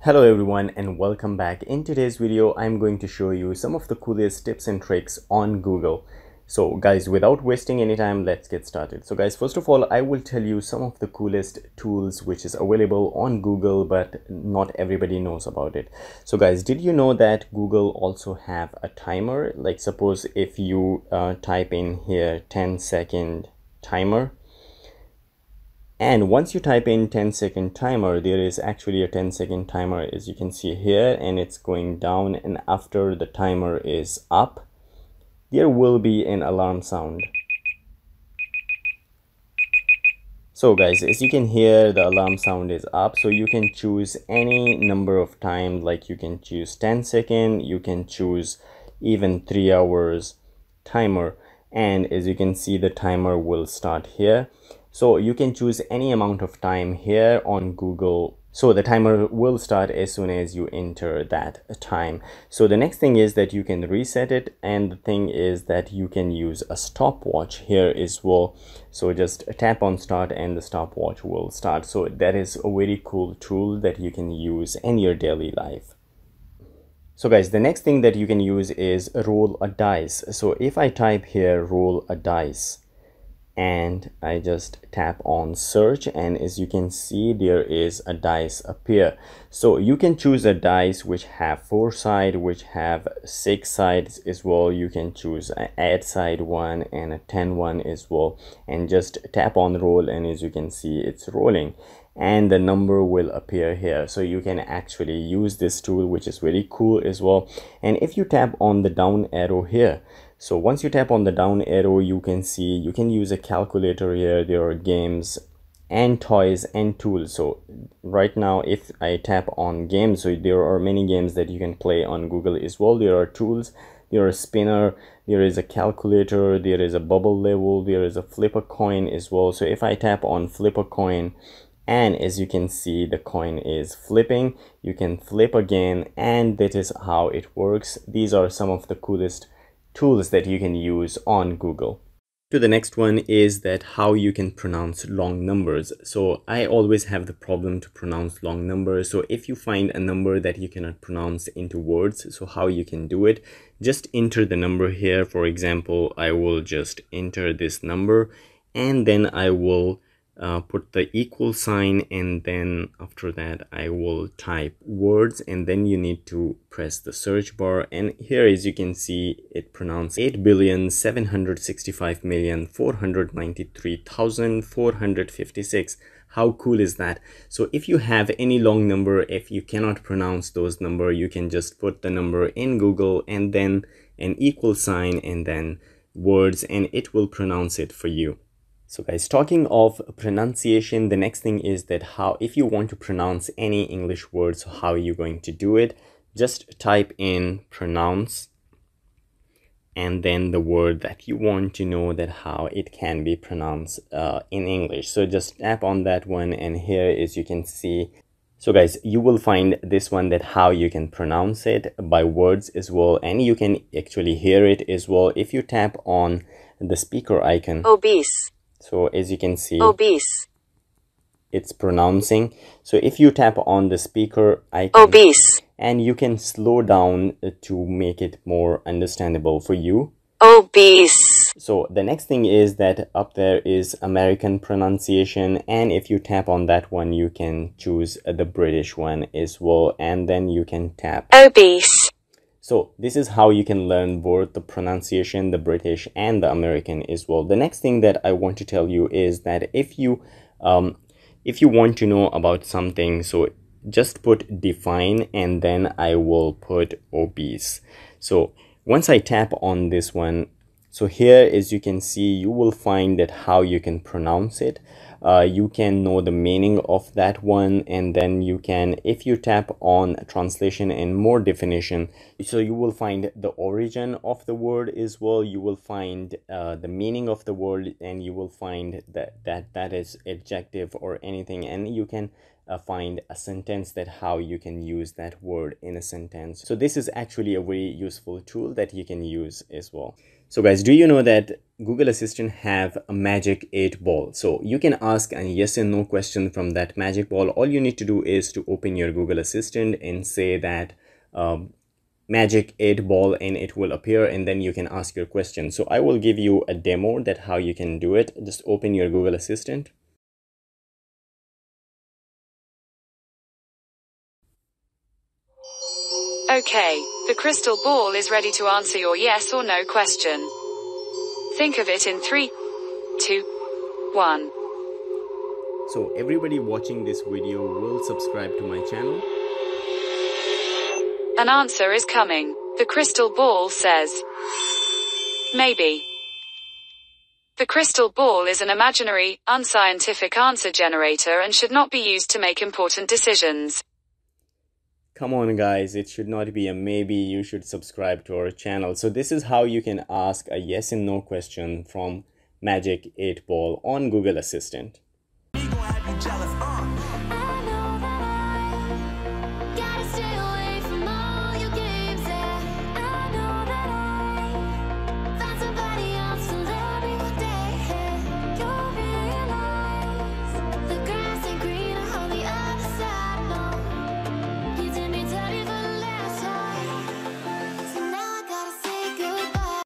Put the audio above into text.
Hello everyone and welcome back. In today's video, I'm going to show you some of the coolest tips and tricks on Google. So guys, without wasting any time, let's get started. So guys, first of all, I will tell you some of the coolest tools which is available on Google, but not everybody knows about it. So guys, did you know that Google also have a timer? Like suppose if you type in here 10-second timer. And once you type in 10-second timer, there is actually a 10-second timer, as you can see here, and it's going down. And after the timer is up, there will be an alarm sound. So guys, as you can hear, the alarm sound is up. So you can choose any number of time, like you can choose 10 seconds, you can choose even 3 hours timer. And as you can see, the timer will start here. So you can choose any amount of time here on Google. So the timer will start as soon as you enter that time. So the next thing is that you can reset it, and the thing is that you can use a stopwatch here as well. So just tap on start and the stopwatch will start. So that is a very cool tool that you can use in your daily life. So guys, the next thing that you can use is roll a dice. So if I type here roll a dice, and I just tap on search, and as you can see, there is a dice appear. So you can choose a dice which have 4 sides, which have 6 sides as well. You can choose an add side one and a 10 one as well, and just tap on roll, and as you can see, it's rolling and the number will appear here. So you can actually use this tool, which is very cool as well. And if you tap on the down arrow here, so once you tap on the down arrow, you can see you can use a calculator here. There are games and toys and tools. So right now, if I tap on games, so there are many games that you can play on Google as well. There are tools, there are spinner, there is a calculator, there is a bubble level, there is a flip a coin as well. So if I tap on flip a coin, and as you can see, the coin is flipping, you can flip again, and that is how it works. These are some of the coolest tools that you can use on Google. To the next one is that how you can pronounce long numbers. So I always have the problem to pronounce long numbers. So if you find a number that you cannot pronounce into words, so how you can do it, just enter the number here. For example, I will just enter this number, and then I will put the equal sign, and then after that I will type words, and then you need to press the search bar, and here as you can see, it pronounced 8,765,493,456. How cool is that? So if you have any long number, if you cannot pronounce those number, you can just put the number in Google and then an equal sign and then words, and it will pronounce it for you. So guys, talking of pronunciation, the next thing is that how, if you want to pronounce any English words, how are you going to do it? Just type in pronounce and then the word that you want to know that how it can be pronounced in English. So just tap on that one, and here as you can see, so guys, you will find this one that how you can pronounce it by words as well, and you can actually hear it as well. If you tap on the speaker icon, obese. So as you can see, obese, it's pronouncing. So if you tap on the speaker icon, obese, and you can slow down to make it more understandable for you, obese. So the next thing is that up there is American pronunciation, and if you tap on that one, you can choose the British one as well, and then you can tap obese. So this is how you can learn both the pronunciation, the British and the American as well. The next thing that I want to tell you is that if you want to know about something, so just put define, and then I will put obese. So once I tap on this one, so here as you can see, you will find that how you can pronounce it. You can know the meaning of that one, and then you can, if you tap on translation and more definition, so you will find the origin of the word as well. You will find the meaning of the word, and you will find that is adjective or anything, and you can find a sentence that how you can use that word in a sentence. So this is actually a very useful tool that you can use as well. So guys, do you know that Google Assistant have a magic 8 ball? So you can ask a yes and no question from that magic ball. All you need to do is to open your Google Assistant and say that magic 8 ball, and it will appear, and then you can ask your question. So I will give you a demo that how you can do it. Just open your Google Assistant. Okay, the crystal ball is ready to answer your yes or no question. Think of it in 3, 2, 1. So everybody watching this video will subscribe to my channel. An answer is coming. The crystal ball says, maybe. The crystal ball is an imaginary, unscientific answer generator and should not be used to make important decisions. Come on guys, it should not be a maybe. You should subscribe to our channel. So this is how you can ask a yes and no question from Magic 8 Ball on Google Assistant.